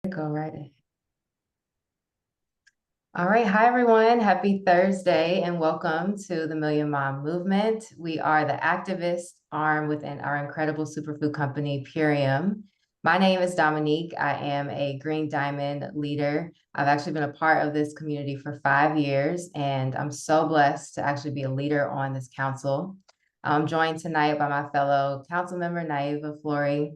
Go right ahead. All right. Hi, everyone. Happy Thursday and welcome to the Million Mom Movement. We are the activist arm within our incredible superfood company, Purium. My name is Dominique. I am a Green Diamond leader. I've actually been a part of this community for 5 years, and I'm so blessed to actually be a leader on this council. I'm joined tonight by my fellow council member, Naiva Flory,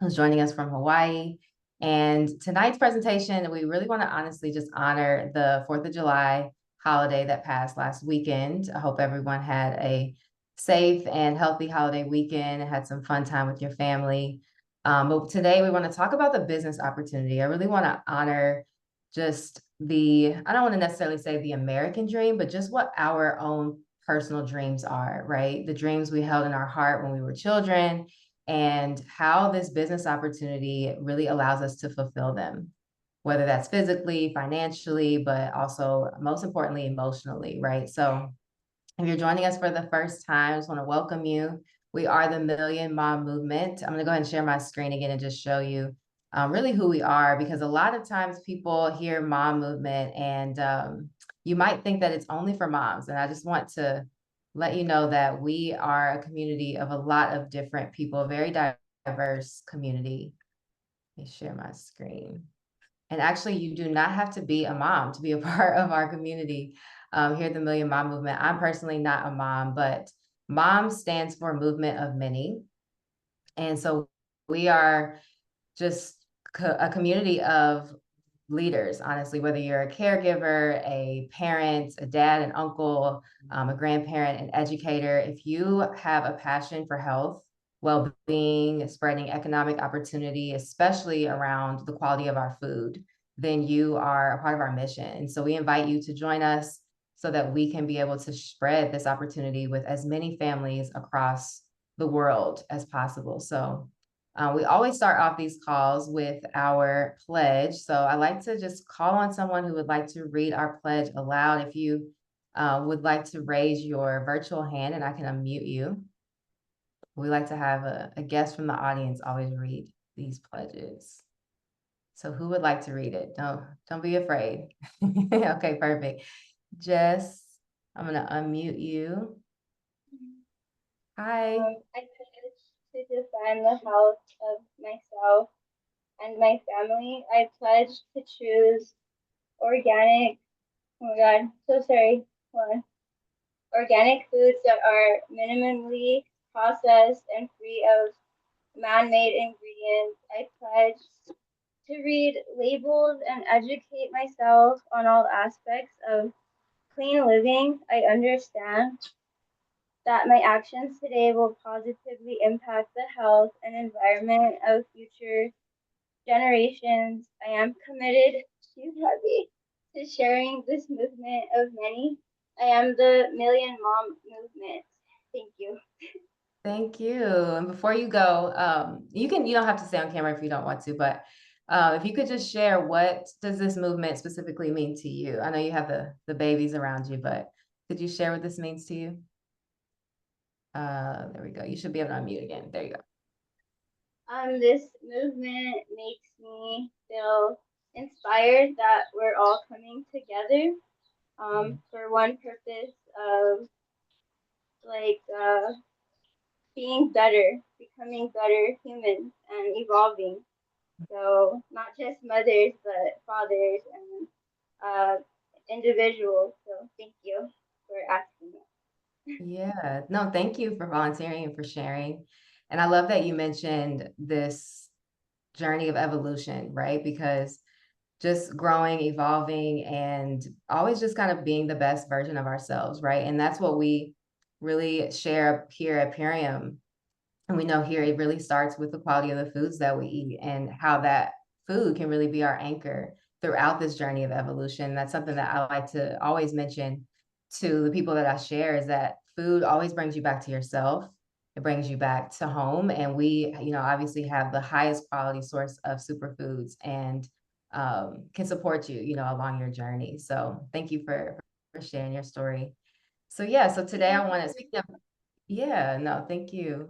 who's joining us from Hawaii. And tonight's presentation, we really want to honestly just honor the 4th of July holiday that passed last weekend. I hope everyone had a safe and healthy holiday weekend and had some fun time with your family. But today we want to talk about the business opportunity. I really want to honor just I don't want to necessarily say the American dream, but just what our own personal dreams are, right? The dreams we held in our heart when we were children and how this business opportunity really allows us to fulfill them, whether that's physically, financially, but also most importantly, emotionally, right? So if you're joining us for the first time, I just want to welcome you. We are the Million Mom Movement. I'm going to go ahead and share my screen again and just show you really who we are, because a lot of times people hear mom movement and you might think that it's only for moms. And I just want to let you know that we are a community of a lot of different people, a very diverse community. Let me share my screen. And actually, you do not have to be a mom to be a part of our community here at the Million Mom Movement. I'm personally not a mom, but MOM stands for Movement of Many. And so we are just a community of leaders, honestly, whether you're a caregiver, a parent, a dad, an uncle, a grandparent, an educator. If you have a passion for health, well-being, spreading economic opportunity, especially around the quality of our food, then you are a part of our mission. And so we invite you to join us so that we can be able to spread this opportunity with as many families across the world as possible. So we always start off these calls with our pledge. So I like to just call on someone who would like to read our pledge aloud. If you would like to raise your virtual hand and I can unmute you. We like to have a guest from the audience always read these pledges. So who would like to read it? Don't be afraid. Okay, perfect. Jess, I'm gonna unmute you. Hi. I pledge to defend the health of myself and my family. I pledge to choose organic, oh my god, so sorry, hold on. Organic foods that are minimally processed and free of man-made ingredients. I pledge to read labels and educate myself on all aspects of clean living. I understand that my actions today will positively impact the health and environment of future generations. I am committed to sharing this movement of many. I am the Million Mom Movement. Thank you. Thank you. And before you go, you don't have to stay on camera if you don't want to, but if you could just share, what does this movement specifically mean to you? I know you have the babies around you, but could you share what this means to you? There we go. You should be able to unmute again. There you go. This movement makes me feel inspired that we're all coming together for one purpose of like being better, becoming better humans, and evolving. So not just mothers, but fathers and uh, individuals. So thank you for asking that. Yeah, no, thank you for volunteering and for sharing. And I love that you mentioned this journey of evolution, right? Because just growing, evolving, and always just kind of being the best version of ourselves, right? And that's what we really share here at Purium. And we know here it really starts with the quality of the foods that we eat and how that food can really be our anchor throughout this journey of evolution. That's something that I like to always mention to the people that I share, is that food always brings you back to yourself. It brings you back to home. And we, obviously have the highest quality source of superfoods and can support you, along your journey. So thank you for sharing your story. So yeah, so today I want to speak of, yeah, no, thank you.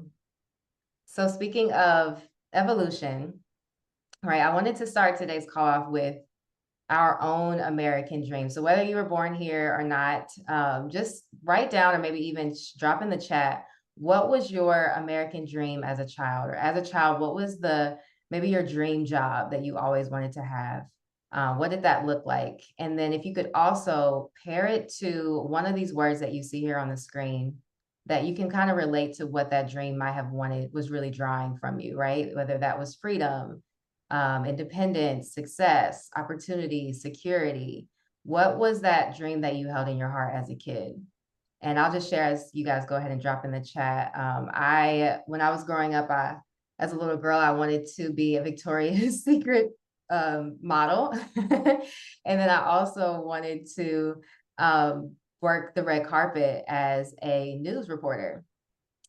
So speaking of evolution, right? I wanted to start today's call off with our own American dream. So whether you were born here or not, just write down or maybe even drop in the chat, what was your American dream as a child? Or as a child, what was the maybe your dream job that you always wanted to have? What did that look like? And then if you could also pair it to one of these words that you see here on the screen that you can kind of relate to what that dream might have wanted was really drawing from you, right? Whether that was freedom, independence, success, opportunity, security. What was that dream that you held in your heart as a kid? And I'll just share as you guys go ahead and drop in the chat. When I was growing up, as a little girl, I wanted to be a Victoria's Secret model. And then I also wanted to work the red carpet as a news reporter,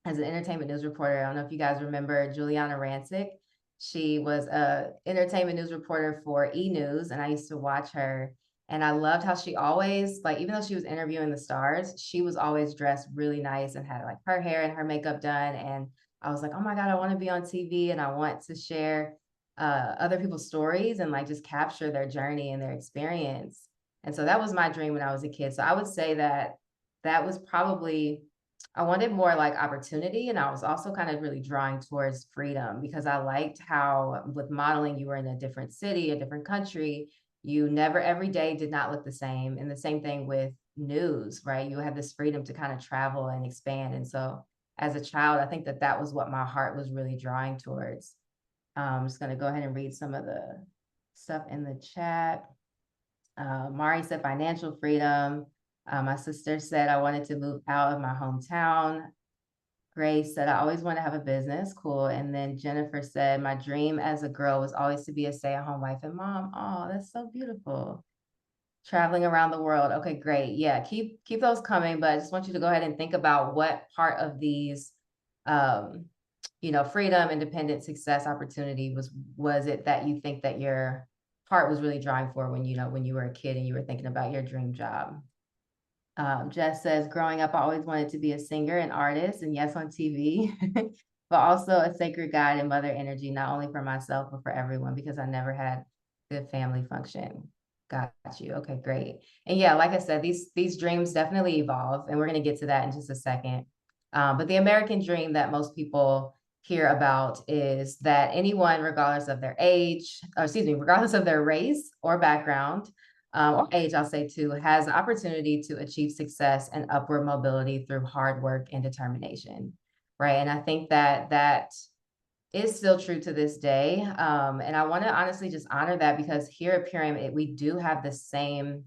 as an entertainment news reporter. I don't know if you guys remember Juliana Rancic. She was a entertainment news reporter for E! News, and I used to watch her. And I loved how she always, like, even though she was interviewing the stars, she was always dressed really nice and had like her hair and her makeup done. And I was like, oh my God, I want to be on TV and I want to share other people's stories and like just capture their journey and their experience. And so that was my dream when I was a kid. So I would say that that was probably, I wanted more like opportunity. And I was also kind of really drawing towards freedom because I liked how with modeling, you were in a different city, a different country. You never, every day did not look the same. And the same thing with news, right? You had this freedom to kind of travel and expand. And so as a child, I think that that was what my heart was really drawing towards. I'm just going to go ahead and read some of the stuff in the chat. Mari said financial freedom. My sister said I wanted to move out of my hometown. Grace said I always want to have a business. Cool. And then Jennifer said my dream as a girl was always to be a stay-at-home wife and mom. Oh, that's so beautiful. Traveling around the world. Okay, great. Yeah, keep those coming. But I just want you to go ahead and think about what part of these um, freedom, independence, success, opportunity was it that you think that your heart was really drawing for when when you were a kid and you were thinking about your dream job? Jess says, growing up, I always wanted to be a singer and artist, and yes, on TV, but also a sacred guide and mother energy, not only for myself, but for everyone, because I never had good family function. Got you. Okay, great. And yeah, like I said, these dreams definitely evolve, and we're going to get to that in just a second. But the American dream that most people hear about is that anyone, regardless of their age, or excuse me, regardless of their race or background, or age, I'll say too, has the opportunity to achieve success and upward mobility through hard work and determination, right? And I think that that is still true to this day. And I want to honestly just honor that because here at Purium, we do have the same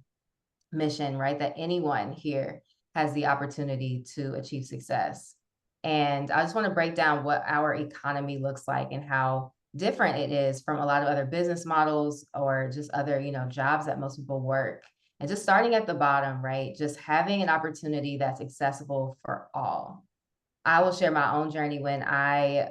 mission, right? That anyone here has the opportunity to achieve success. And I just want to break down what our economy looks like and how different it is from a lot of other business models or just other, jobs that most people work. And just starting at the bottom, right? Just having an opportunity that's accessible for all. I will share my own journey when I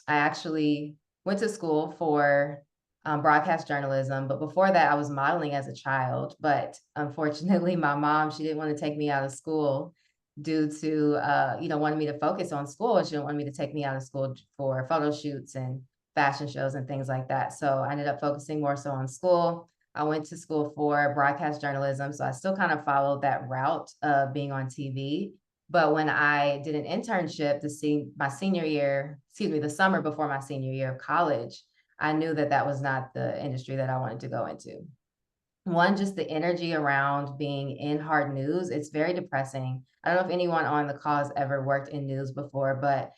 actually went to school for broadcast journalism, but before that, I was modeling as a child. But unfortunately, my mom, she didn't want to take me out of school due to wanting me to focus on school, and she didn't want me to take me out of school for photo shoots and fashion shows and things like that. So I ended up focusing more so on school. I went to school for broadcast journalism, so I still kind of followed that route of being on TV. But when I did an internship my senior year, excuse me, the summer before my senior year of college, I knew that that was not the industry that I wanted to go into. One, just the energy around being in hard news, it's very depressing. I don't know if anyone on the call has ever worked in news before, but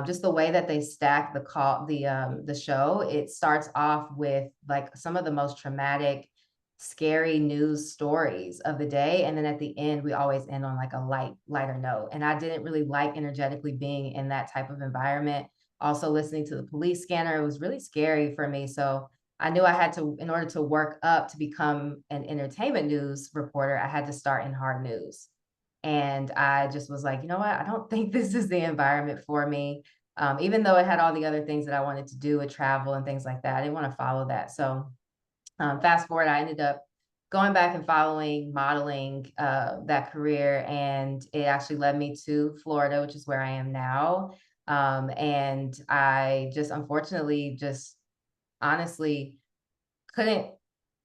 just the way that they stack the show, it starts off with like some of the most traumatic, scary news stories of the day, and then at the end, we always end on like a lighter note. And I didn't really like energetically being in that type of environment. Also, listening to the police scanner, it was really scary for me. So I knew I had to, in order to work up to become an entertainment news reporter, I had to start in hard news. And I just was like, you know what? I don't think this is the environment for me. Even though it had all the other things that I wanted to do with travel and things like that, I didn't want to follow that. So fast forward, I ended up going back and following modeling that career. And it actually led me to Florida, which is where I am now. And I just unfortunately just honestly couldn't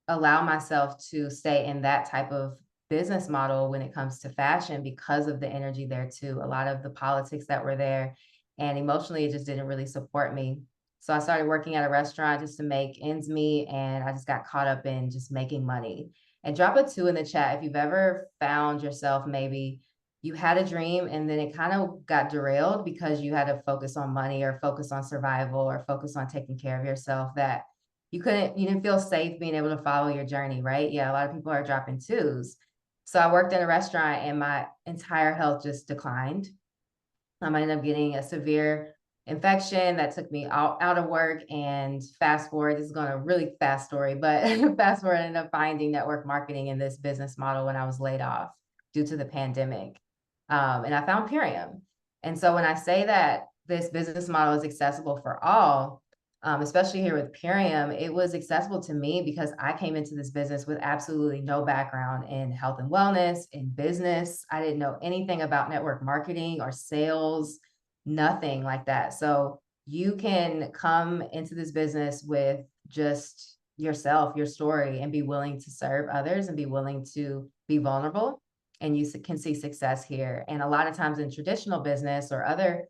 allow myself to stay in that type of business model when it comes to fashion because of the energy there too. A lot of the politics that were there, and emotionally, it just didn't really support me. So I started working at a restaurant just to make ends meet, and I just got caught up in just making money. And drop a two in the chat if you've ever found yourself maybe you had a dream and then it kind of got derailed because you had to focus on money or focus on survival or focus on taking care of yourself, that you didn't feel safe being able to follow your journey, right? Yeah, a lot of people are dropping twos. So I worked in a restaurant and my entire health just declined. I ended up getting a severe infection that took me out of work. And fast forward, this is going to really fast story, but fast forward, I ended up finding network marketing in this business model when I was laid off due to the pandemic. And I found Purium. And so when I say that this business model is accessible for all, especially here with Purium, it was accessible to me because I came into this business with absolutely no background in health and wellness, in business. I didn't know anything about network marketing or sales, nothing like that. So you can come into this business with just yourself, your story, and be willing to serve others and be willing to be vulnerable. And you can see success here. And a lot of times in traditional business or other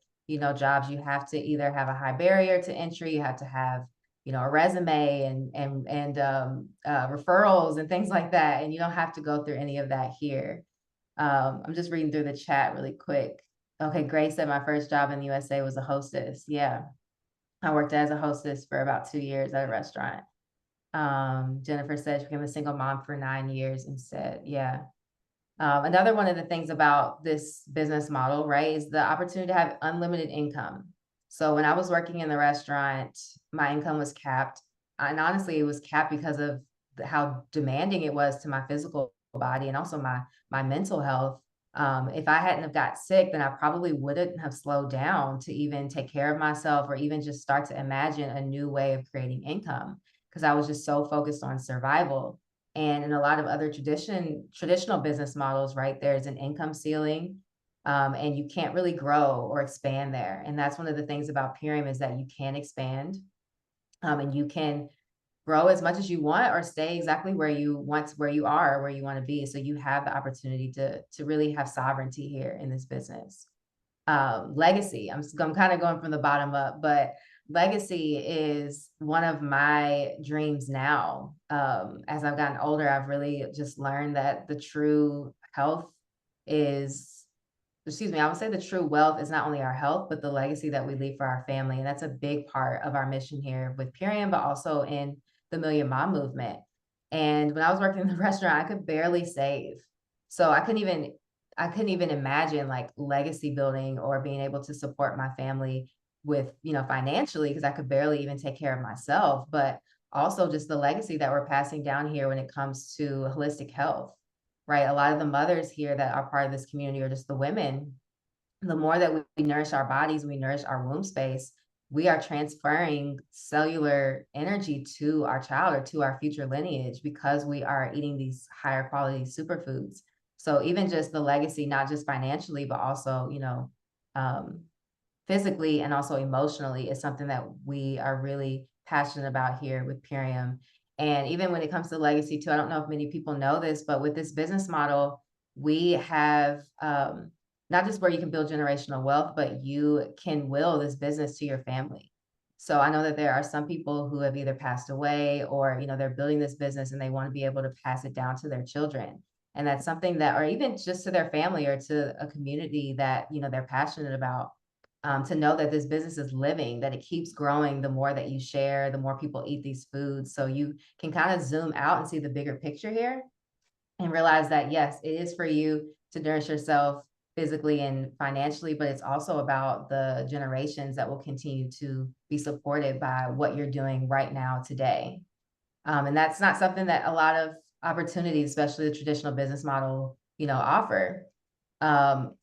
jobs, you have to either have a high barrier to entry, you have to have, a resume and referrals and things like that. And you don't have to go through any of that here. I'm just reading through the chat really quick. Okay, Grace said my first job in the USA was a hostess. Yeah, I worked as a hostess for about 2 years at a restaurant. Jennifer said she became a single mom for 9 years instead. Yeah. Another one of the things about this business model, right, is the opportunity to have unlimited income. So when I was working in the restaurant, my income was capped. And honestly, it was capped because of how demanding it was to my physical body and also my mental health. If I hadn't have got sick, then I probably wouldn't have slowed down to even take care of myself or even just start to imagine a new way of creating income because I was just so focused on survival. And in a lot of other traditional business models, right, there's an income ceiling, and you can't really grow or expand there. And that's one of the things about Purium is that you can expand, and you can grow as much as you want or stay exactly where you want, where you are, where you want to be. So you have the opportunity to really have sovereignty here in this business. Legacy. I'm kind of going from the bottom up, but legacy is one of my dreams now. As I've gotten older, I've really just learned that the true health is, excuse me, I would say the true wealth is not only our health, but the legacy that we leave for our family. And that's a big part of our mission here with Purium, but also in the Million Mom movement. And when I was working in the restaurant, I could barely save. So I couldn't even imagine like legacy building or being able to support my family with, financially, because I could barely even take care of myself, but also just the legacy that we're passing down here when it comes to holistic health, right? A lot of the mothers here that are part of this community, or just the women, the more that we nourish our bodies, we nourish our womb space, we are transferring cellular energy to our child or to our future lineage because we are eating these higher quality superfoods. So even just the legacy, not just financially, but also, um, physically and also emotionally, is something that we are really passionate about here with Purium. And even when it comes to legacy too, I don't know if many people know this, but with this business model, we have not just where you can build generational wealth, but you can will this business to your family. So I know that there are some people who have either passed away or, they're building this business and they want to be able to pass it down to their children. And that's something that, or even just to their family or to a community that, they're passionate about, to know that this business is living, that it keeps growing the more that you share, the more people eat these foods. So you can kind of zoom out and see the bigger picture here and realize that, yes, it is for you to nourish yourself physically and financially, but it's also about the generations that will continue to be supported by what you're doing right now today. And that's not something that a lot of opportunities, especially the traditional business model, offer.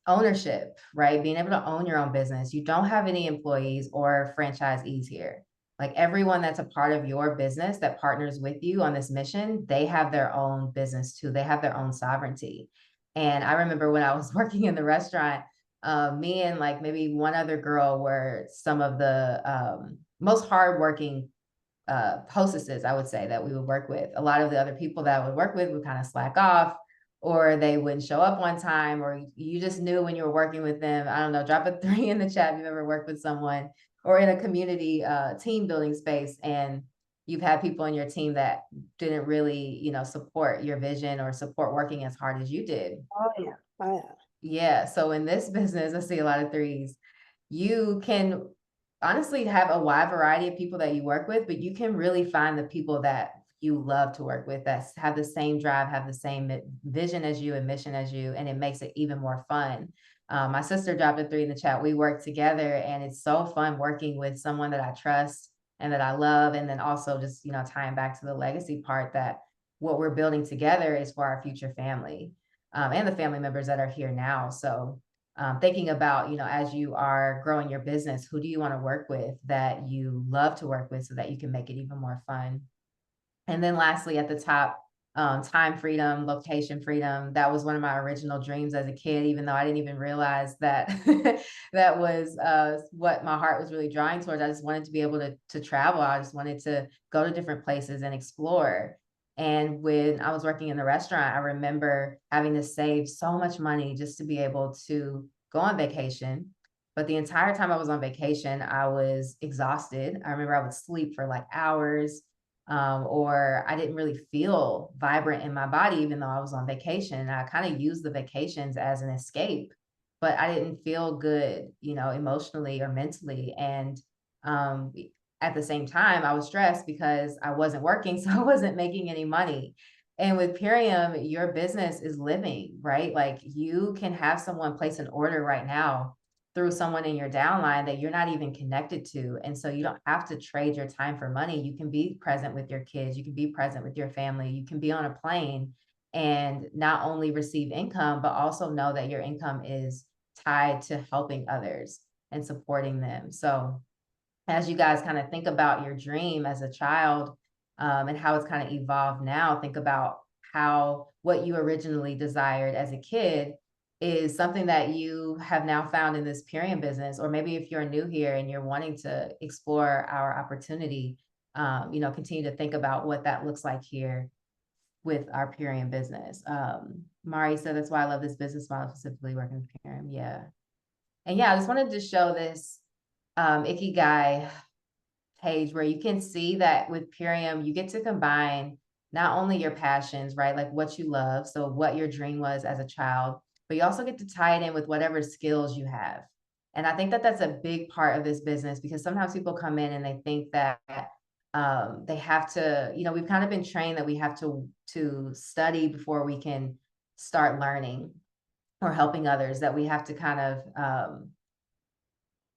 Ownership, right? Being able to own your own business. You don't have any employees or franchisees here. Like everyone that's a part of your business that partners with you on this mission, they have their own business too. They have their own sovereignty. And I remember when I was working in the restaurant, me and like maybe one other girl were some of the most hardworking hostesses, I would say, that we would work with. A lot of the other people that I would work with would kind of slack off, or they wouldn't show up on time, or you just knew when you were working with them. I don't know, drop a 3 in the chat if you've ever worked with someone or in a community team building space, and you've had people in your team that didn't really, support your vision or support working as hard as you did. Oh yeah. Oh yeah. Yeah. So in this business, I see a lot of threes. You can honestly have a wide variety of people that you work with, but you can really find the people that you love to work with that have the same drive, have the same vision as you and mission as you, and it makes it even more fun. My sister dropped a 3 in the chat. We work together, and it's so fun working with someone that I trust and that I love. And then also just, tying back to the legacy part, that what we're building together is for our future family, and the family members that are here now. So thinking about, as you are growing your business, who do you want to work with that you love to work with so that you can make it even more fun? And then lastly, at the top, time freedom, location freedom. That was one of my original dreams as a kid, even though I didn't even realize that that was what my heart was really drawing towards. I just wanted to be able to travel. I just wanted to go to different places and explore. And when I was working in the restaurant, I remember having to save so much money just to be able to go on vacation. But the entire time I was on vacation, I was exhausted. I remember I would sleep for like hours, or I didn't really feel vibrant in my body, even though I was on vacation. I kind of used the vacations as an escape, but I didn't feel good, emotionally or mentally. And um, at the same time, I was stressed because I wasn't working, so I wasn't making any money. And with Purium, your business is living, right? Like you can have someone place an order right now through someone in your downline that you're not even connected to. And so you don't have to trade your time for money. You can be present with your kids. You can be present with your family. You can be on a plane and not only receive income, but also know that your income is tied to helping others and supporting them. So as you guys kind of think about your dream as a child, and how it's kind of evolved now, think about how what you originally desired as a kid is something that you have now found in this Purium business. Or maybe if you're new here and you're wanting to explore our opportunity, continue to think about what that looks like here with our Purium business. Mari said, that's why I love this business model, specifically working with Purium. Yeah. And yeah, I just wanted to show this Ikigai page where you can see that with Purium, you get to combine not only your passions, right? Like what you love, so what your dream was as a child, but you also get to tie it in with whatever skills you have. And I think that that's a big part of this business, because sometimes people come in and they think that they have to, we've kind of been trained that we have to study before we can start learning or helping others, that we have to kind of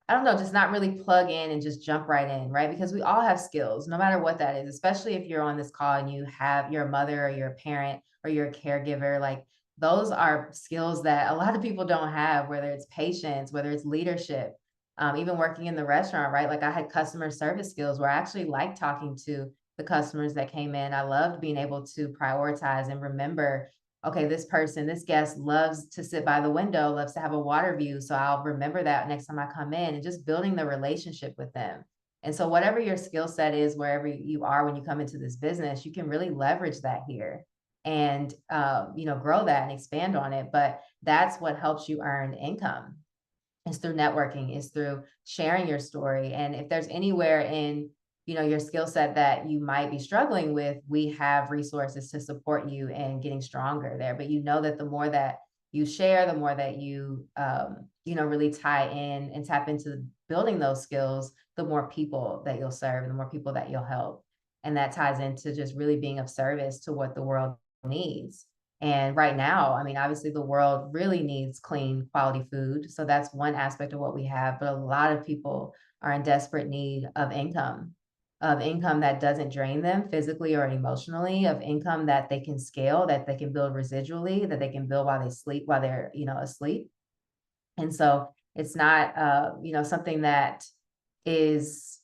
I don't know, just not really plug in and just jump right in, right? Because we all have skills, no matter what that is, especially if you're on this call and you're a mother or you're a parent or you're a caregiver. Like those are skills that a lot of people don't have, whether it's patience, whether it's leadership, even working in the restaurant, right? Like I had customer service skills where I actually liked talking to the customers that came in. I loved being able to prioritize and remember, okay, this person, this guest loves to sit by the window, loves to have a water view. So I'll remember that next time I come in, and just building the relationship with them. And so whatever your skill set is, wherever you are when you come into this business, you can really leverage that here and, grow that and expand on it. But that's what helps you earn income. It's through networking, it's through sharing your story. And if there's anywhere in your skill set that you might be struggling with, we have resources to support you in getting stronger there. But that the more that you share, the more that you really tie in and tap into building those skills, the more people that you'll serve and the more people that you'll help. And that ties into just really being of service to what the world needs. And right now, I mean, obviously the world really needs clean, quality food. So that's one aspect of what we have. But a lot of people are in desperate need of income that doesn't drain them physically or emotionally, of income that they can scale, that they can build residually, that they can build while they sleep, while they're, asleep. And so it's not, something that is,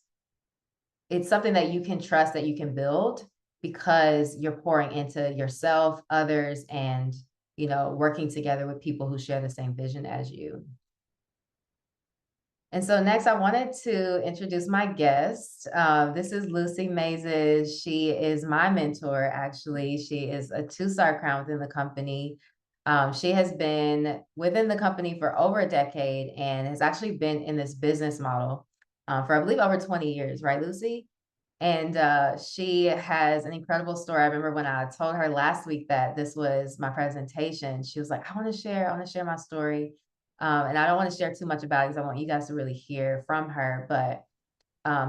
it's something that you can trust that you can build, because you're pouring into yourself, others, and, working together with people who share the same vision as you. And so next I wanted to introduce my guest. This is Lucy Mazes. She is my mentor, actually. She is a two-star crown within the company. She has been within the company for over a decade and has actually been in this business model for, I believe, over 20 years, right, Lucy? And she has an incredible story. I remember when I told her last week that this was my presentation, she was like, I want to share my story. And I don't want to share too much about it because I want you guys to really hear from her. But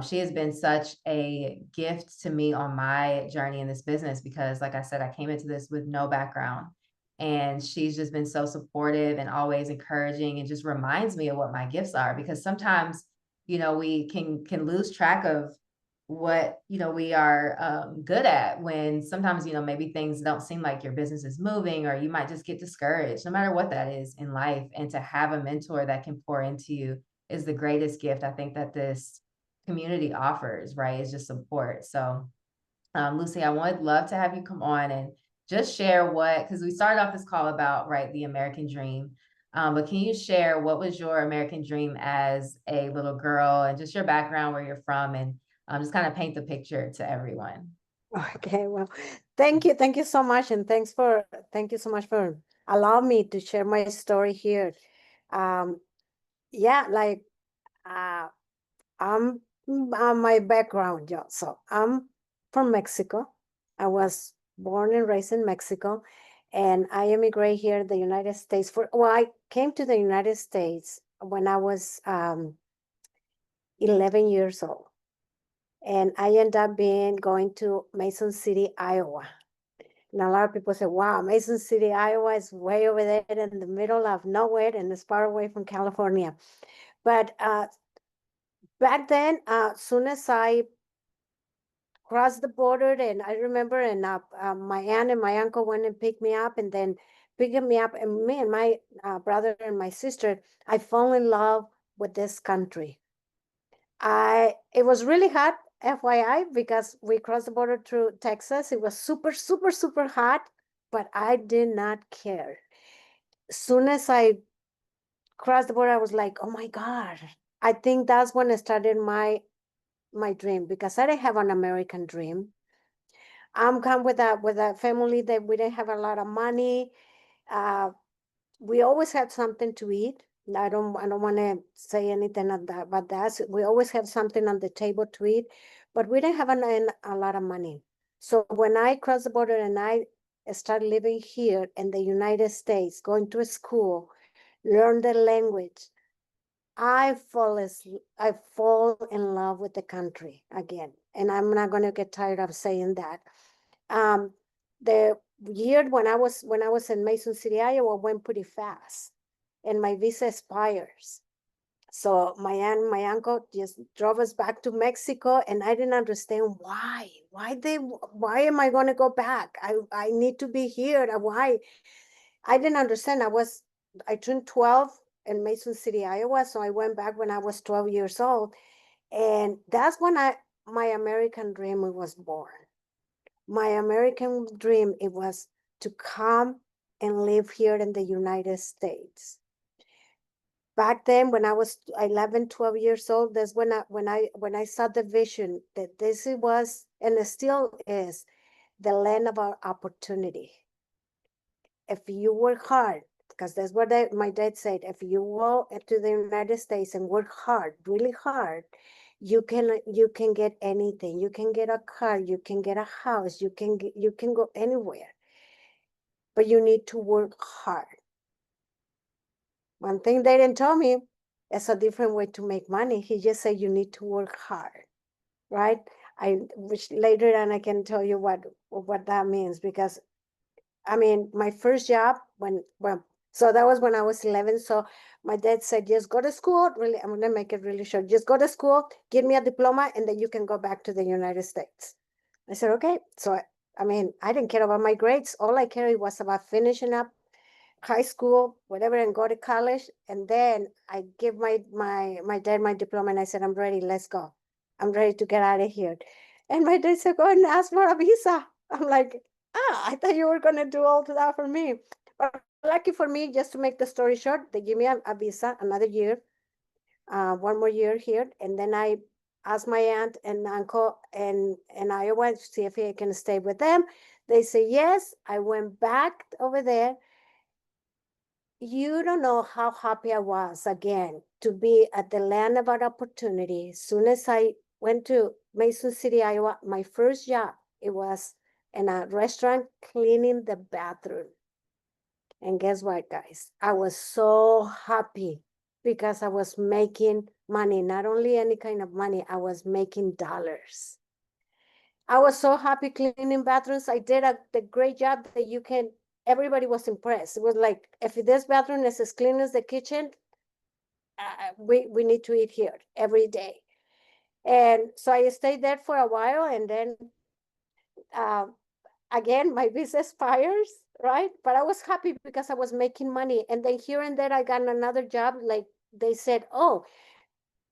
she has been such a gift to me on my journey in this business because, like I said, I came into this with no background. And she's just been so supportive and always encouraging and just reminds me of what my gifts are. Because sometimes, we can lose track of what we are good at when sometimes maybe things don't seem like your business is moving, or you might just get discouraged no matter what that is in life. And to have a mentor that can pour into you is the greatest gift I think that this community offers, right? Is just support. So Lucy, I would love to have you come on and just share because we started off this call about, right, the American dream. But can you share what was your American dream as a little girl and just your background, where you're from, and just kind of paint the picture to everyone? Okay, well, thank you so much, and thank you so much for allowing me to share my story here. Um, yeah, like uh, I'm my background, yeah. So I'm from Mexico. I was born and raised in Mexico, and I immigrated here in the United States I came to the United States when I was 11 years old, and I ended up going to Mason City, Iowa. And a lot of people say, wow, Mason City, Iowa is way over there in the middle of nowhere and it's far away from California. But back then, soon as I crossed the border, and I remember, and my aunt and my uncle went and picked me up, and then picked me up, and me and my brother and my sister, I fell in love with this country. It was really hot, FYI, because we crossed the border through Texas. It was super, super, super hot, but I did not care. As soon as I crossed the border, I was like, oh my God. I think that's when I started my dream, because I didn't have an American dream. I'm come with a family that we didn't have a lot of money. Uh, we always had something to eat. I don't want to say anything about that. We always have something on the table to eat, but we didn't have a lot of money. So when I crossed the border and I started living here in the United States, going to school, learn the language, I fall in love with the country again. And I'm not going to get tired of saying that. Um, the year when I was in Mason City, Iowa, went pretty fast, and my visa expires. So my aunt, my uncle just drove us back to Mexico, and I didn't understand why. Why am I going to go back? I need to be here. Why? I didn't understand. I turned 12 in Mason City, Iowa, so I went back when I was 12 years old, and that's when my American dream was born. My American dream, it was to come and live here in the United States. Back then, when I was 11, 12 years old, that's when I saw the vision that this was, and it still is, the land of our opportunity. If you work hard, because that's what my dad said, if you go to the United States and work hard, really hard, you can get anything. You can get a car, you can get a house, you can go anywhere, but you need to work hard. One thing they didn't tell me is a different way to make money. He just said you need to work hard, right? Which later on I can tell you what that means, because I mean, my first job so that was when I was 11. So my dad said, just go to school. Really, I'm going to make it really short. Just go to school, give me a diploma, and then you can go back to the United States. I said, okay. So, I mean, I didn't care about my grades. All I cared was about finishing up high school, whatever, and go to college. And then I give my dad my diploma, and I said, I'm ready. Let's go. I'm ready to get out of here. And my dad said, go and ask for a visa. I'm like, I thought you were going to do all that for me. But lucky for me, just to make the story short, they give me a visa, another year. one more year here, and then I asked my aunt and uncle and Iowa to see if I can stay with them. They say yes. I went back over there. You don't know how happy I was again to be at the land of our opportunity. As soon as I went to Mason City, Iowa, my first job, it was in a restaurant cleaning the bathroom. And guess what, guys? I was so happy because I was making money, not only any kind of money, I was making dollars. I was so happy cleaning bathrooms. I did the great job that you can, everybody was impressed. It was like, if this bathroom is as clean as the kitchen, we need to eat here every day. And so I stayed there for a while, and then uh, again, my business fires, right? But I was happy because I was making money. And then here and there, I got another job. Like they said, oh,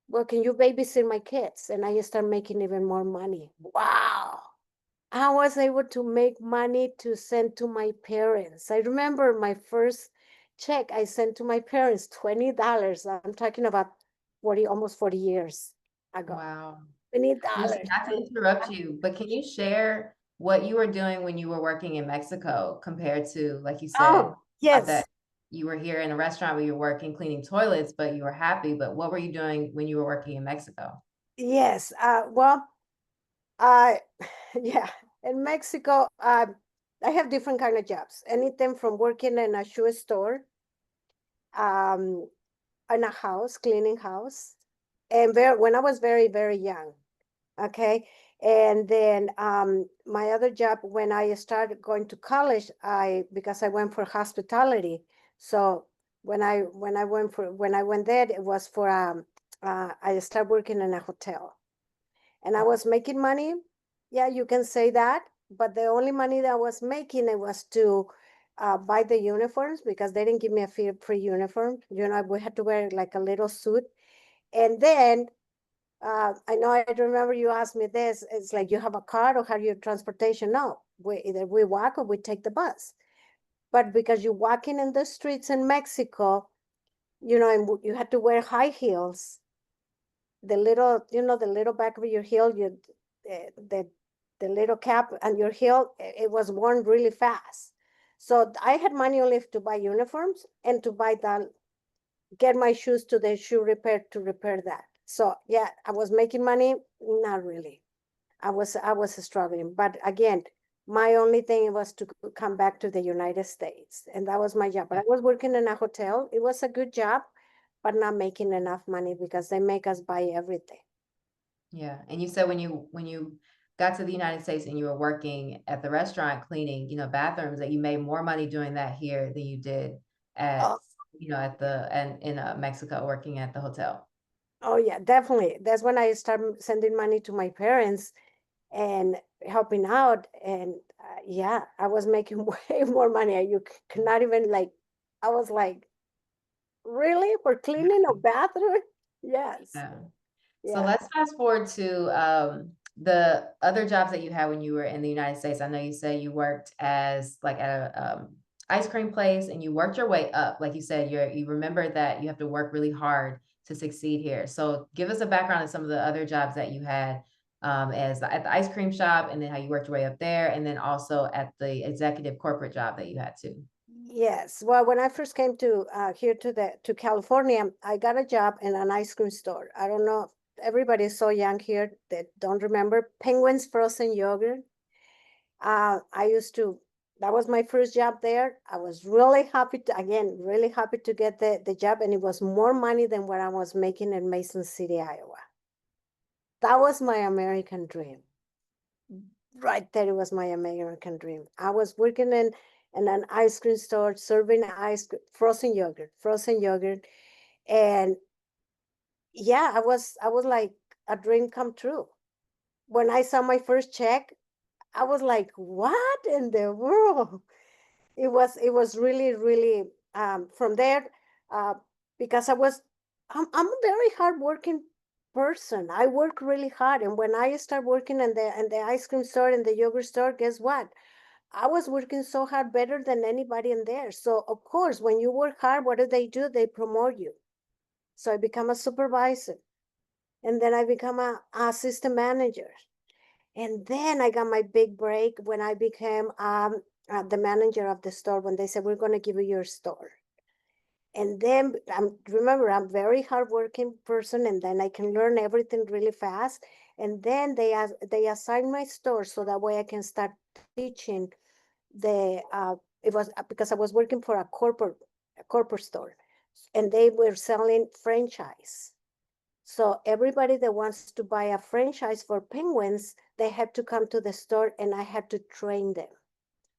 well, can you babysit my kids? And I start making even more money. Wow. I was able to make money to send to my parents. I remember my first check I sent to my parents, $20. I'm talking about 40, almost 40 years ago. Wow. $20. Not to interrupt you, but can you share what you were doing when you were working in Mexico compared to, like you said, Oh, yes. that you were here in a restaurant where you were working cleaning toilets, but you were happy. But what were you doing when you were working in Mexico? Yes. Well, I, yeah, in Mexico, I have different kind of jobs. Anything from working in a shoe store, um, in a house, cleaning house, and when I was very, very young. Okay. And then my other job when I started going to college, because I went for hospitality. So when I went there, it was for I started working in a hotel, and I was making money. Yeah, you can say that. But the only money that I was making, it was to buy the uniforms, because they didn't give me a free uniform. You know, we had to wear like a little suit. And then I know I remember you asked me this. It's like, you have a car or have your transportation? No, either we walk or we take the bus. But because you're walking in the streets in Mexico, you know, and you had to wear high heels, the little, you know, the little back of your heel, the the little cap and your heel, it was worn really fast. So I had money only to buy uniforms and to buy the get my shoes to the shoe repair to repair that. So yeah, I was making money, not really. I was struggling, but again, my only thing was to come back to the United States, and that was my job. But I was working in a hotel. It was a good job, but not making enough money because they make us buy everything. Yeah. And you said when you got to the United States and you were working at the restaurant cleaning, bathrooms, that you made more money doing that here than you did at, Oh, at the and in Mexico working at the hotel. oh yeah, definitely. That's when I started sending money to my parents and helping out. And yeah, I was making way more money. You cannot even like, I was like, really? For cleaning a bathroom? Yes. Yeah. So Yeah. let's fast forward to the other jobs that you had when you were in the United States. I know you said you worked as like at a ice cream place and you worked your way up. Like you said, you remember that you have to work really hard to succeed here. So give us a background of some of the other jobs that you had as at the ice cream shop, and then how you worked your way up there, and then also at the executive corporate job that you had too. Yes. Well, when I first came to here to California, I got a job in an ice cream store. I don't know. Everybody's so young here that don't remember Penguins frozen yogurt. I used to. That was my first job there. I was really happy to, again, really happy to get the job, and it was more money than what I was making in Mason City, Iowa. That was my American dream. Right there, it was my American dream. I was working in an ice cream store, serving frozen yogurt, and yeah, I was like a dream come true. When I saw my first check, I was like, what in the world? It was really, really from there, uh because I'm a very hardworking person. I work really hard, and when I start working in the ice cream store and the yogurt store, guess what? I was working so hard, better than anybody in there. So of course, when you work hard, what do? They promote you. So I become a supervisor. And then I become a assistant manager. And then I got my big break when I became the manager of the store, when they said, we're going to give you your store. And then remember, I'm very hardworking person, and then I can learn everything really fast. And then they assigned my store so that way I can start teaching it was because I was working for a corporate store, and they were selling franchise. So everybody that wants to buy a franchise for penguins, they had to come to the store, and I had to train them.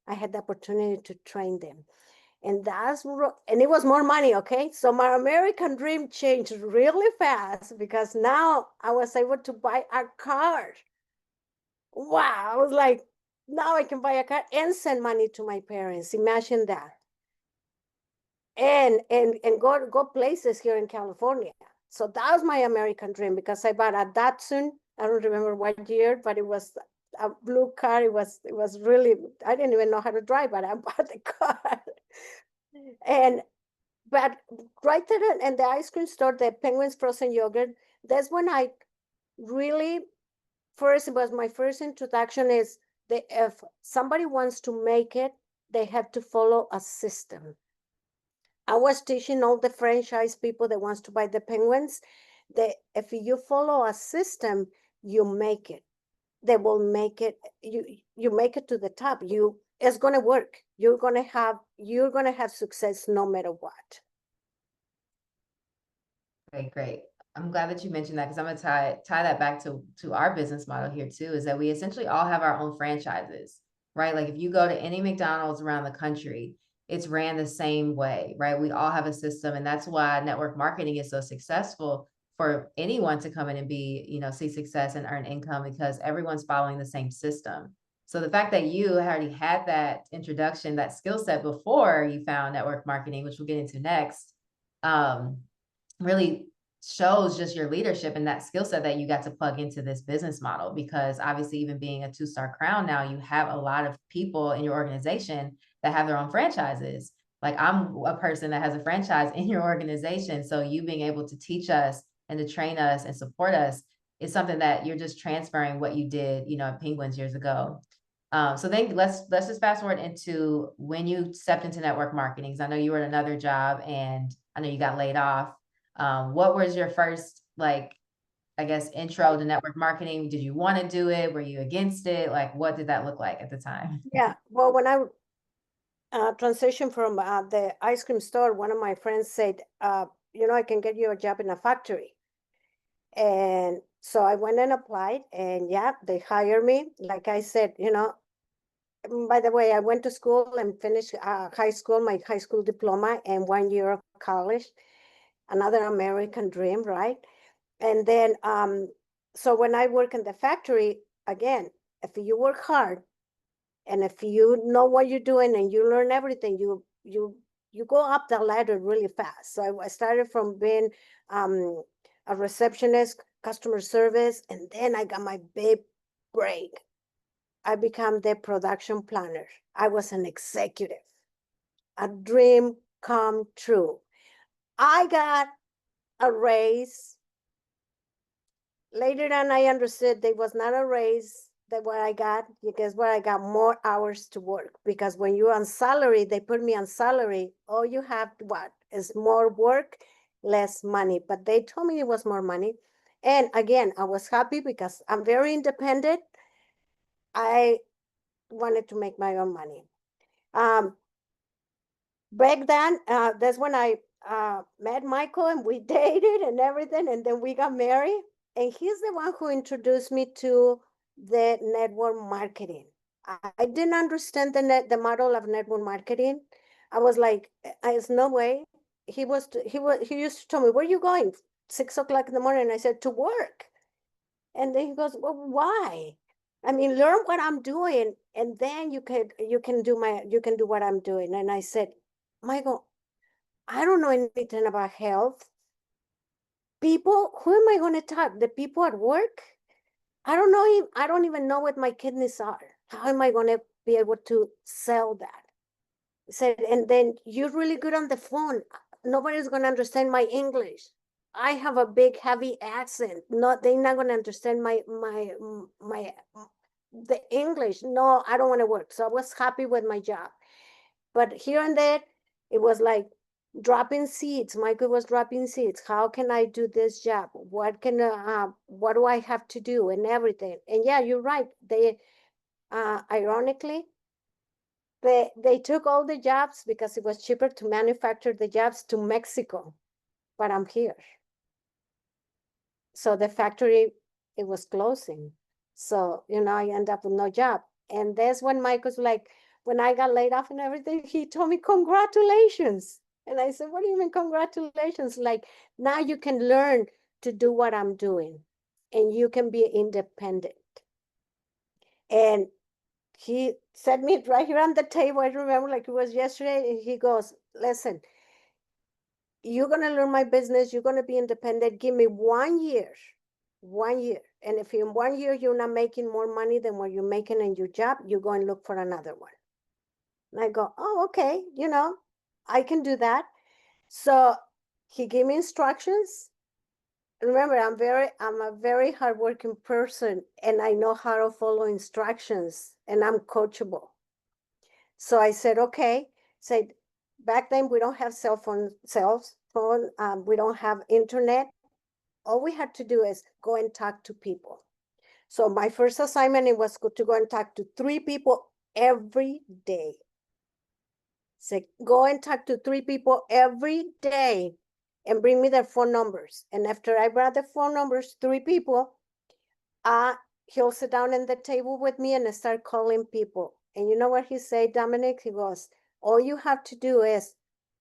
I had the opportunity to train them. And and it was more money, okay? So my American dream changed really fast because now I was able to buy a car. Wow, I was like, now I can buy a car and send money to my parents. Imagine that. And go places here in California. So that was my American dream, because I bought a Datsun. I don't remember what year, but it was a blue car. It was really, I didn't even know how to drive, but I bought the car. And but right there in the ice cream store, the Penguins frozen yogurt, that's when I really first, it was my first introduction is if somebody wants to make it, they have to follow a system. I was teaching all the franchise people that wants to buy the penguins that if you follow a system, you make it. They will make it. You make it to the top. It's gonna work. You're gonna have success no matter what. Okay, great. I'm glad that you mentioned that, because I'm gonna tie that back to our business model here too, is that we essentially all have our own franchises, right? Like if you go to any McDonald's around the country, it's ran the same way, right? We all have a system, and that's why network marketing is so successful for anyone to come in and see success and earn income, because everyone's following the same system. So the fact that you already had that introduction, that skill set before you found network marketing, which we'll get into next, really shows just your leadership and that skill set that you got to plug into this business model. Because obviously, even being a 2-star crown now, you have a lot of people in your organization that have their own franchises. Like I'm a person that has a franchise in your organization. So you being able to teach us and to train us and support us is something that you're just transferring what you did, at Penguins years ago. So then let's just fast forward into when you stepped into network marketing. Because I know you were at another job and I know you got laid off. What was your first, intro to network marketing? Did you want to do it? Were you against it? Like, what did that look like at the time? Yeah. Well, when I transitioned from the ice cream store, one of my friends said, I can get you a job in a factory. And so I went and applied, and yeah, they hired me. Like I said, by the way, I went to school and finished my high school diploma and 1 year of college, another American dream, right? And then, so when I work in the factory, again, if you work hard and if you know what you're doing and you learn everything, you go up the ladder really fast. So I started from being a receptionist, customer service, and then I got my big break. I became the production planner. I was an executive. A dream come true. I got a raise. Later on, I understood there was not a raise that what I got, because what I got more hours to work. Because when you're on salary, they put me on salary. All you have is more work, less money. But they told me it was more money. And again, I was happy because I'm very independent. I wanted to make my own money. Back then, that's when I met Michael, and we dated and everything, and then we got married. And he's the one who introduced me to the network marketing. I didn't understand the model of network marketing. I was like, there's no way. He used to tell me, where are you going? 6 o'clock in the morning. And I said, to work. And then he goes, well, why? I mean, learn what I'm doing, and then you can do what I'm doing. And I said, Michael, I don't know anything about health. People, who am I going to talk? The people at work? I don't know. I don't even know what my kidneys are. How am I going to be able to sell that? I said, and then you're really good on the phone. Nobody's going to understand my English. I have a big heavy accent. Not they're not gonna understand the English. No, I don't want to work. So I was happy with my job. But here and there, it was like dropping seeds. Michael was dropping seeds. How can I do this job? What do I have to do and everything? And yeah, you're right. They ironically, they took all the jobs because it was cheaper to manufacture the jobs to Mexico, but I'm here. So the factory, it was closing. So, I end up with no job. And that's when Michael's like, when I got laid off and everything, he told me, congratulations. And I said, what do you mean, congratulations? Like, now you can learn to do what I'm doing and you can be independent. And he set me right here on the table. I remember like it was yesterday. And he goes, listen, you're going to learn my business. You're going to be independent. Give me 1 year. 1 year. And if in 1 year you're not making more money than what you're making in your job, you go and look for another one. And I go, oh, okay, I can do that. So he gave me instructions. Remember, I'm a very hardworking person and I know how to follow instructions and I'm coachable. So I said, okay. Said back then we don't have cell phone. We don't have internet. All we had to do is go and talk to people. So my first assignment, it was to go and talk to 3 people every day. So go and talk to 3 people every day and bring me their phone numbers. And after I brought the phone numbers, 3 people, he'll sit down at the table with me and start calling people. And you know what he said, Dominic? He goes, all you have to do is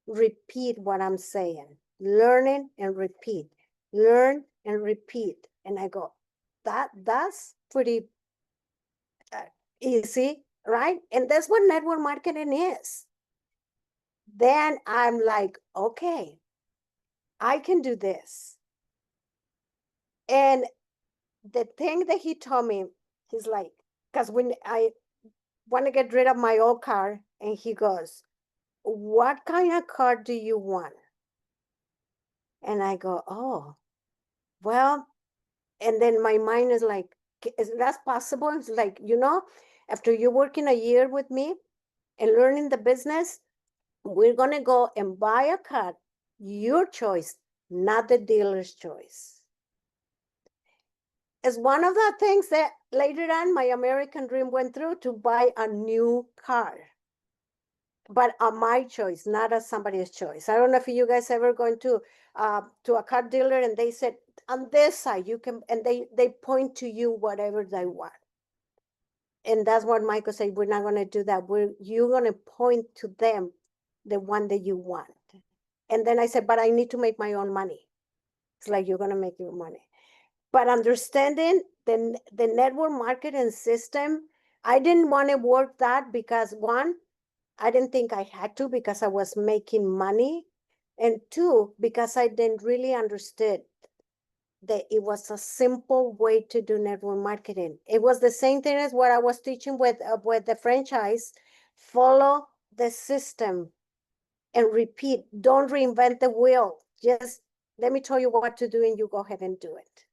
repeat what I'm saying. Learn and repeat. Learn and repeat. And I go, that's pretty easy, right? And that's what network marketing is. Then I'm like, okay, I can do this. And the thing that he told me, he's like, because when I want to get rid of my old car, and he goes, what kind of car do you want? And I go, oh, well, and then my mind is like, is that possible? It's like, after you're working a year with me and learning the business, we're going to go and buy a car, your choice, not the dealer's choice. It's one of the things that later on my American dream went through, to buy a new car, but on my choice, not as somebody's choice. I don't know if you guys ever going to a car dealer and they said, on this side, you can, and they point to you whatever they want. And that's what Michael said, we're not going to do that. You're going to point to them the one that you want. And then I said, but I need to make my own money. It's like, you're going to make your money. But understanding the network marketing system, I didn't want to work that because 1, I didn't think I had to because I was making money. And 2, because I didn't really understand that it was a simple way to do network marketing. It was the same thing as what I was teaching with the franchise. Follow the system and repeat. Don't reinvent the wheel. Just let me tell you what to do and you go ahead and do it.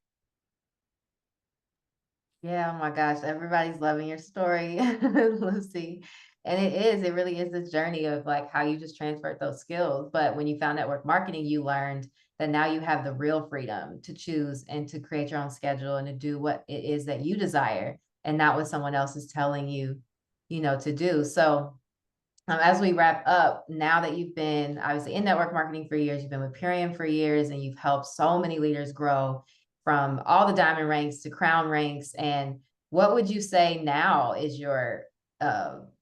Yeah, oh my gosh, everybody's loving your story, Lucy. And it really is this journey of like how you just transferred those skills. But when you found network marketing, you learned that now you have the real freedom to choose and to create your own schedule and to do what it is that you desire and not what someone else is telling you, to do. So as we wrap up, now that you've been obviously in network marketing for years, you've been with Purium for years, and you've helped so many leaders grow from all the diamond ranks to crown ranks. And what would you say now is your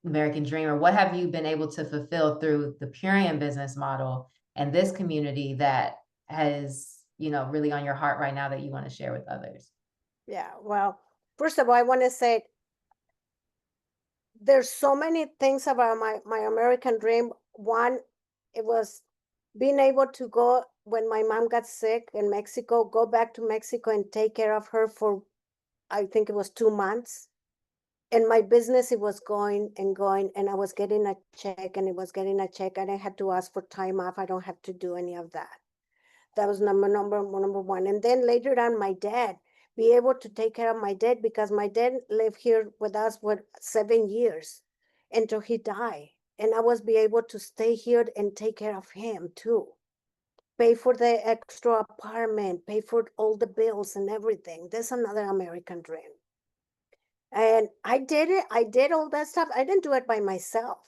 American dream, or what have you been able to fulfill through the Purium business model and this community that has, really on your heart right now that you want to share with others? Yeah, well, first of all, I want to say there's so many things about my American dream. One, it was being able to go when my mom got sick in Mexico, go back to Mexico and take care of her for, I think it was 2 months. And my business, it was going and going, and I was getting a check and it was getting a check, and I had to ask for time off. I don't have to do any of that. That was number one. And then later on, my dad, be able to take care of my dad, because my dad lived here with us for 7 years until he died. And I was be able to stay here and take care of him too. Pay for the extra apartment, pay for all the bills and everything. That's another American dream. And I did it. I did all that stuff. I didn't do it by myself.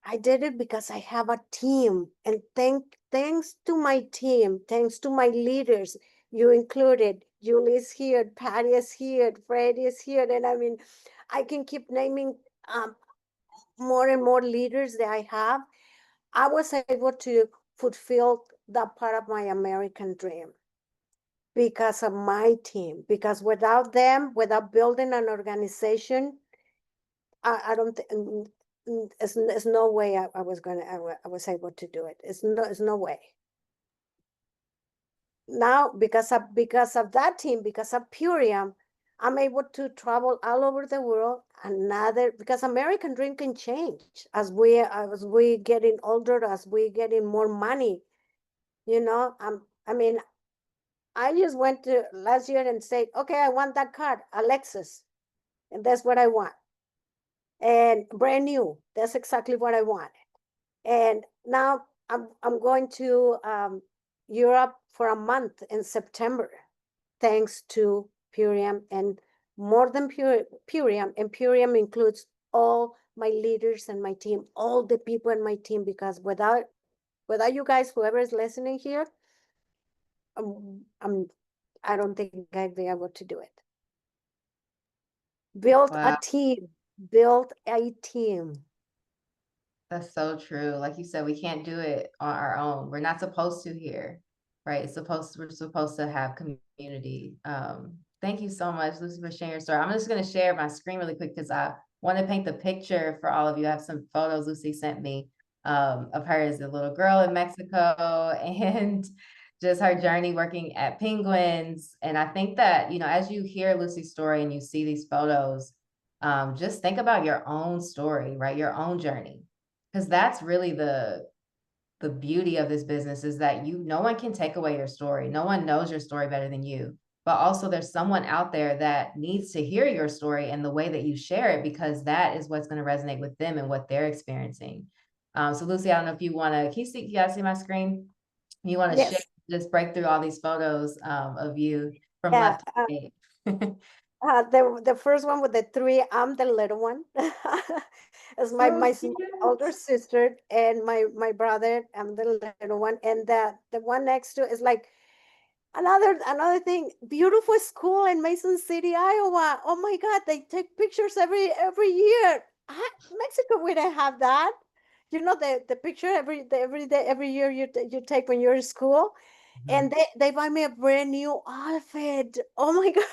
I did it because I have a team. And thanks to my team, thanks to my leaders, you included, Julie's here, Patty is here, Fred is here. And I mean, I can keep naming more and more leaders that I have. I was able to fulfill that part of my American dream because of my team. Because without them, without building an organization, I don't think it's no way I was able to do it. It's no way. Now because of that team, because of Purium, I'm able to travel all over the world. Because American dream can change as we getting older, as we getting more money. I mean, I just went to last year and said, okay, I want that car, a Lexus, and that's what I want. And brand new, that's exactly what I want. And now I'm going to Europe for a month in September, thanks to Purium, and more than Purium. And Purium includes all my leaders and my team, all the people in my team, because without you guys, whoever is listening here, I don't think I'd be able to do it. Build a Wow. team. Build a team. That's so true. Like you said, we can't do it on our own. We're not supposed to here, right? We're supposed to have community. Thank you so much, Lucy, for sharing your story. I'm just going to share my screen really quick because I want to paint the picture for all of you. I have some photos Lucy sent me of her as a little girl in Mexico and just her journey working at Penguins. And I think that, as you hear Lucy's story and you see these photos, just think about your own story, right? Your own journey, because that's really the beauty of this business, is that no one can take away your story. No one knows your story better than you, but also there's someone out there that needs to hear your story and the way that you share it, because that is what's going to resonate with them and what they're experiencing. So Lucy, I don't know if you want to, you guys see my screen? You want to share, Yes. just break through all these photos of you from Yeah. left to right. The first one with the 3, I'm the little one. It's my So older cute. sister and my brother. I'm the little one, and the one next to is like another thing. Beautiful school in Mason City, Iowa. Oh my God, they take pictures every year. Mexico, we don't have that. The picture every year you take when you're in school. And they buy me a brand new outfit. Oh my God,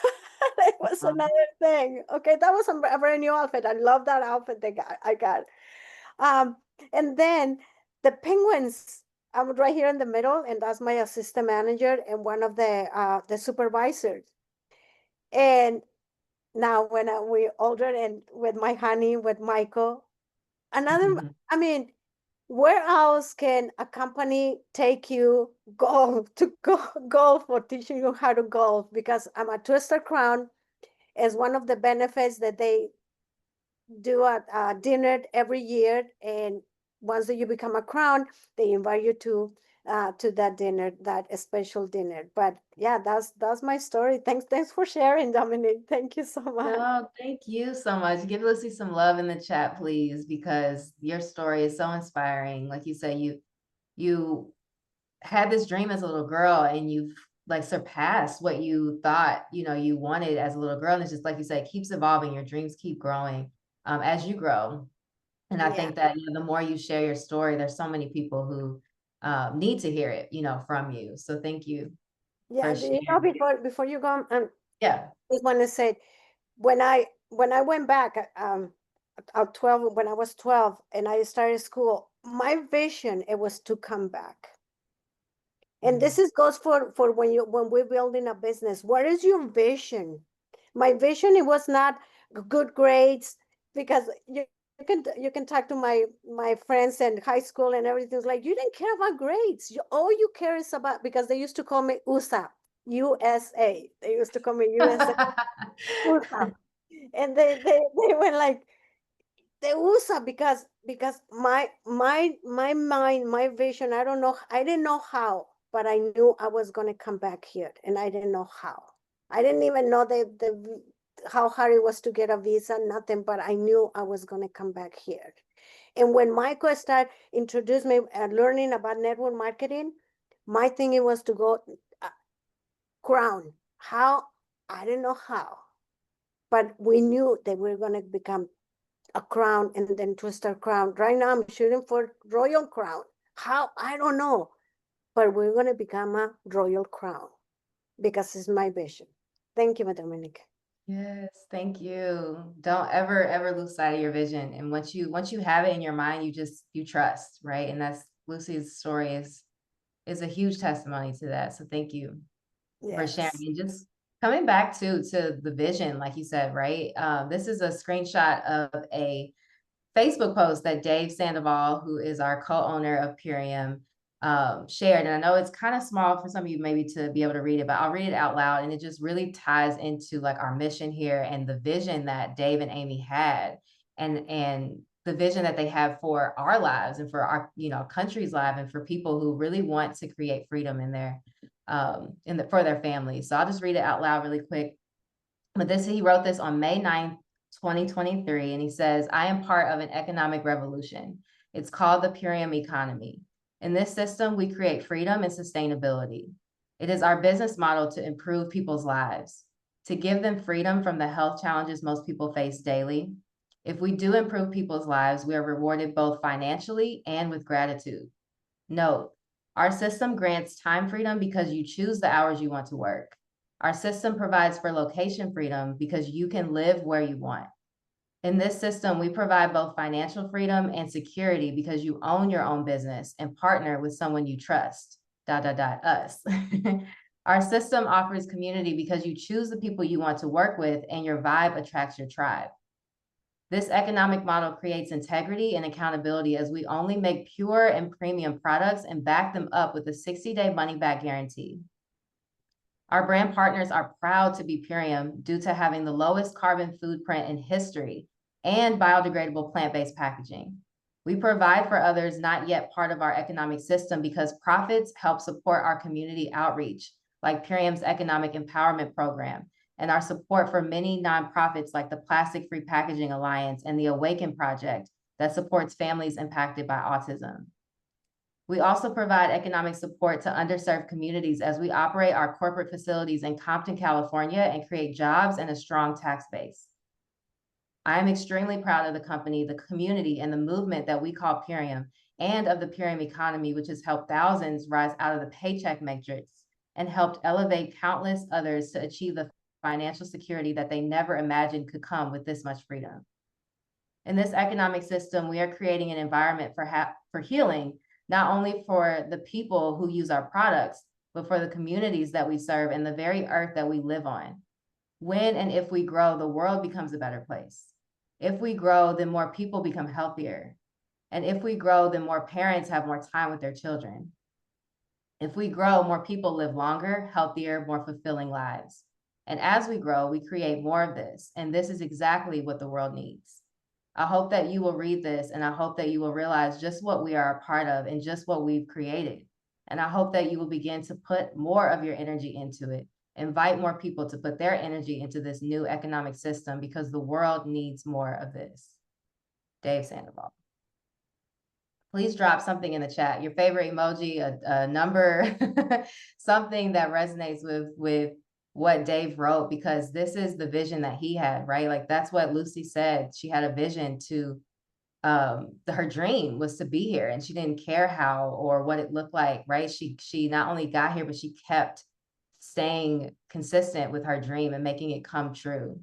that was another thing. Okay, that was a brand new outfit. I love that outfit I got. Um, and then the Penguins, I'm right here in the middle, and that's my assistant manager and one of the supervisors. And now when we older and with my honey, with Michael, I mean, where else can a company take you golf or teaching you how to golf? Because I'm a Twister Crown is one of the benefits that they do a dinner every year, and once that you become a crown, they invite you to that dinner, that special dinner. But yeah, that's my story. Thanks for sharing, Dominic. Thank you so much. No, thank you so much. Give Lucy some love in the chat, please, because your story is so inspiring. Like you said, you had this dream as a little girl, and you've like surpassed what you thought, you wanted as a little girl. And it's just like you said, it keeps evolving. Your dreams keep growing as you grow. And I Yeah. think that the more you share your story, there's so many people who need to hear it, from you. So thank you Yeah, for sharing. before you go, Yeah. just want to say, when I went back, at 12, when I was 12 and I started school, my vision, it was to come back. And this goes for when we're building a business. What is your vision? My vision, it was not good grades, because you can talk to my friends in high school and everything. It's like, you didn't care about grades. All you care is about, because they used to call me USA, USA. They used to call me USA, USA. And they were like, the USA, because my mind, my vision, I don't know, I didn't know how, but I knew I was gonna come back here, and I didn't know how. I didn't even know the how hard it was to get a visa, nothing, but I knew I was gonna come back here. And when Michael started introduced me learning about network marketing, my thing it was to go uh, Crown. How? I didn't know how, but we knew that we were gonna become a crown and then twister crown. Right now I'm shooting for royal crown. How? I don't know. But we're gonna become a royal crown because it's my vision. Thank you, Dominique. Yes, thank you. Don't ever lose sight of your vision. And once you have it in your mind, you trust, right? And that's Lucy's story is a huge testimony to that. So thank you for sharing. Yes. And just coming back to the vision, like you said, right? This is a screenshot of a Facebook post that Dave Sandoval, who is our co-owner of Purium, shared. And I know it's kind of small for some of you maybe to be able to read it, but I'll read it out loud. And it just really ties into like our mission here and the vision that Dave and Amy had, and the vision that they have for our lives and for our, country's life, and for people who really want to create freedom in their for their families. So I'll just read it out loud really quick. But he wrote this on May 9th, 2023, and he says, I am part of an economic revolution. It's called the Purium economy. In this system, we create freedom and sustainability. It is our business model to improve people's lives, to give them freedom from the health challenges most people face daily. If we do improve people's lives, we are rewarded both financially and with gratitude. Note, our system grants time freedom because you choose the hours you want to work. Our system provides for location freedom because you can live where you want. In this system, we provide both financial freedom and security because you own your own business and partner with someone you trust, us. Our system offers community because you choose the people you want to work with and your vibe attracts your tribe. This economic model creates integrity and accountability as we only make pure and premium products and back them up with a 60-day money-back guarantee. Our brand partners are proud to be Purium due to having the lowest carbon footprint in history and biodegradable plant-based packaging. We provide for others not yet part of our economic system because profits help support our community outreach, like Purium's Economic Empowerment Program, and our support for many nonprofits like the Plastic Free Packaging Alliance and the Awaken Project that supports families impacted by autism. We also provide economic support to underserved communities as we operate our corporate facilities in Compton, California, and create jobs and a strong tax base. I am extremely proud of the company, the community, and the movement that we call Purium, and of the Purium economy, which has helped thousands rise out of the paycheck matrix and helped elevate countless others to achieve the financial security that they never imagined could come with this much freedom. In this economic system, we are creating an environment for healing, not only for the people who use our products, but for the communities that we serve and the very earth that we live on. When and if we grow, the world becomes a better place. If we grow, then more people become healthier. And if we grow, then more parents have more time with their children. If we grow, more people live longer, healthier, more fulfilling lives. And as we grow, we create more of this. And this is exactly what the world needs. I hope that you will read this, and I hope that you will realize just what we are a part of and just what we've created. And I hope that you will begin to put more of your energy into it. Invite more people to put their energy into this new economic system because the world needs more of this. Dave Sandoval. Please drop something in the chat, your favorite emoji, a number, something that resonates with what Dave wrote, because this is the vision that he had, right? Like that's what Lucy said. She had a vision to, her dream was to be here, and she didn't care how or what it looked like, right? She not only got here, but she kept staying consistent with her dream and making it come true.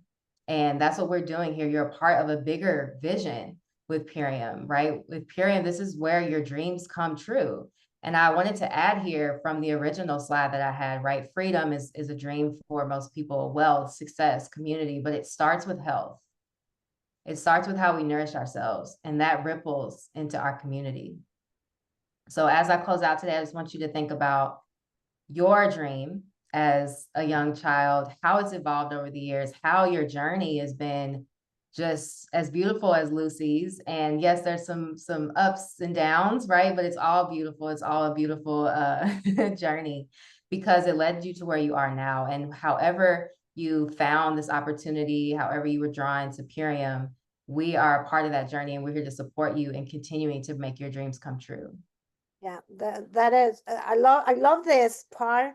And that's what we're doing here. You're a part of a bigger vision with Purium, right? With Purium, this is where your dreams come true. And I wanted to add here from the original slide that I had, right? Freedom is a dream for most people, wealth, success, community, but it starts with health. It starts with how we nourish ourselves, and that ripples into our community. So as I close out today, I just want you to think about your dream as a young child, how it's evolved over the years, how your journey has been just as beautiful as Lucy's. And yes, there's some ups and downs, right? But it's all beautiful. It's all a beautiful journey because it led you to where you are now. And however you found this opportunity, however you were drawn to Purium, we are a part of that journey, and we're here to support you in continuing to make your dreams come true. Yeah, that is, I love this part,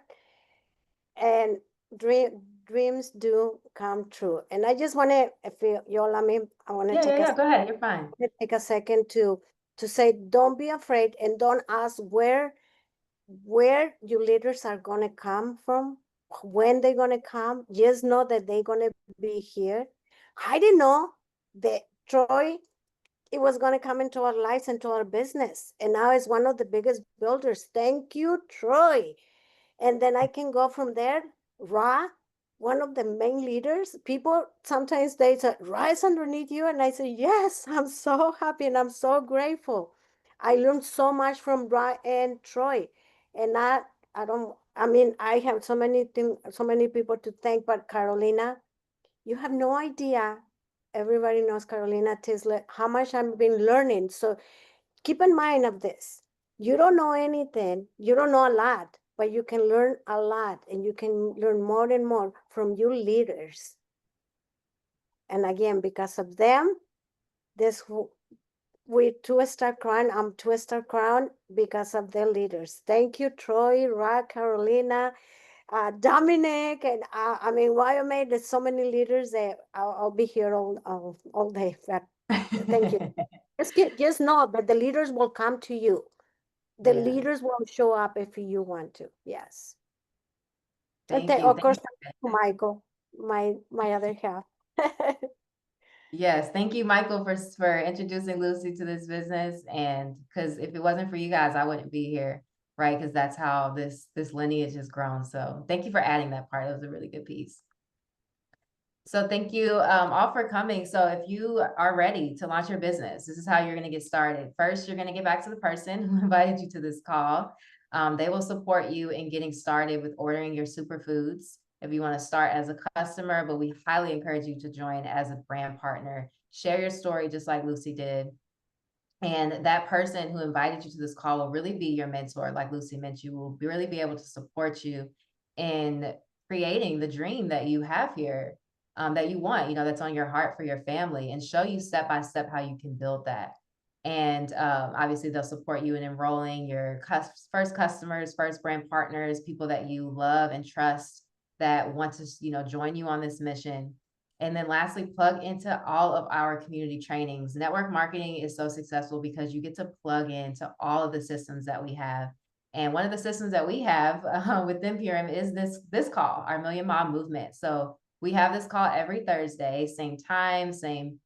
and dreams do come true. And I just want to, if you allow me, I want to Yeah, go ahead. You're fine. take a second to say, don't be afraid, and don't ask where your leaders are going to come from, when they're going to come. Just know that they're going to be here. I didn't know that Troy, it was going to come into our lives, into our business, and now it's one of the biggest builders. Thank you, Troy. And then I can go from there. Ra, one of the main leaders. People sometimes they say, Ra is underneath you, and I say, yes, I'm so happy and I'm so grateful. I learned so much from Ra and Troy, and I don't. I mean, I have so many things, so many people to thank, but Carolina, you have no idea. Everybody knows Carolina Tislet, how much I've been learning. So keep in mind of this. You don't know anything, you don't know a lot, but you can learn a lot, and you can learn more and more from your leaders. And again, because of them, this we two-star crown, I'm two-star crown because of their leaders. Thank you, Troy, Ra, Carolina, Dominic, and I mean, Wyoming. There's so many leaders that I'll be here all day. But thank you. Just know that the leaders will come to you. The Yeah. leaders will show up if you want to. Yes. And Thank you. of course, Michael, my other half. Yes, thank you, Michael, for introducing Lucy to this business. And because if it wasn't for you guys, I wouldn't be here, right? Because that's how this lineage has grown. So thank you for adding that part. It was a really good piece. So thank you all for coming. So if you are ready to launch your business, this is how you're going to get started. First, you're going to get back to the person who invited you to this call. They will support you in getting started with ordering your superfoods if you want to start as a customer, but we highly encourage you to join as a brand partner. Share your story just like Lucy did. And that person who invited you to this call will really be your mentor. Like Lucy mentioned, will really be able to support you in creating the dream that you have here, that you want, that's on your heart for your family, and show you step by step how you can build that. And obviously, they'll support you in enrolling your first customers, first brand partners, people that you love and trust that want to, join you on this mission. And then lastly, plug into all of our community trainings. Network marketing is so successful because you get to plug into all of the systems that we have. And one of the systems that we have within Purium is this call, our Million Mom Movement. So we have this call every Thursday, same time, same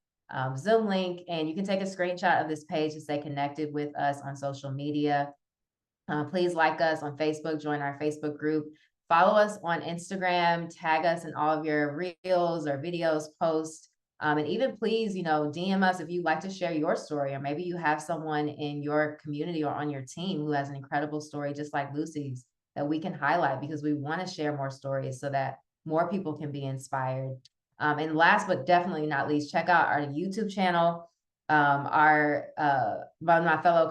Zoom link, and you can take a screenshot of this page to stay connected with us on social media. Please like us on Facebook, join our Facebook group. Follow us on Instagram, tag us in all of your reels or videos, posts. And even please, DM us if you'd like to share your story, or maybe you have someone in your community or on your team who has an incredible story, just like Lucy's, that we can highlight, because we want to share more stories so that more people can be inspired. And last but definitely not least, check out our YouTube channel. One of my fellow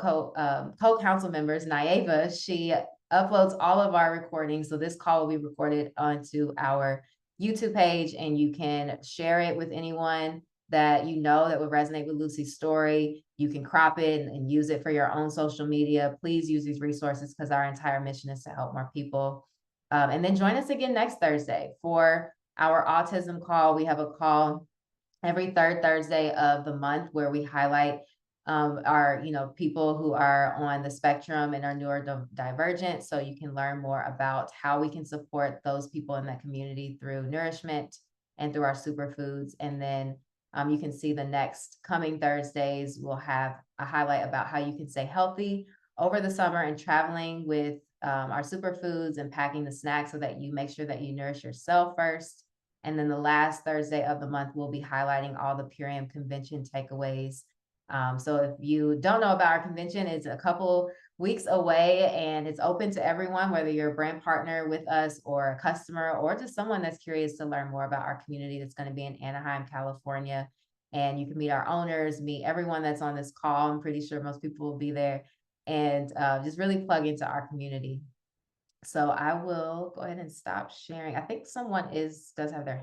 co-council members, Naeva, she uploads all of our recordings. So this call will be recorded onto our YouTube page, and you can share it with anyone that that would resonate with Lucy's story. You can crop it and use it for your own social media. Please use these resources because our entire mission is to help more people. And then join us again next Thursday for our autism call. We have a call every third Thursday of the month where we highlight our people who are on the spectrum and are neurodivergent, so you can learn more about how we can support those people in that community through nourishment and through our superfoods. And then you can see the next coming Thursdays we'll have a highlight about how you can stay healthy over the summer and traveling with our superfoods and packing the snacks so that you make sure that you nourish yourself first. And then the last Thursday of the month, we'll be highlighting all the Purium convention takeaways. So if you don't know about our convention, it's a couple weeks away and it's open to everyone, whether you're a brand partner with us or a customer or just someone that's curious to learn more about our community that's going to be in Anaheim, California. And you can meet our owners, meet everyone that's on this call. I'm pretty sure most people will be there, and just really plug into our community. So I will go ahead and stop sharing. I think someone does have their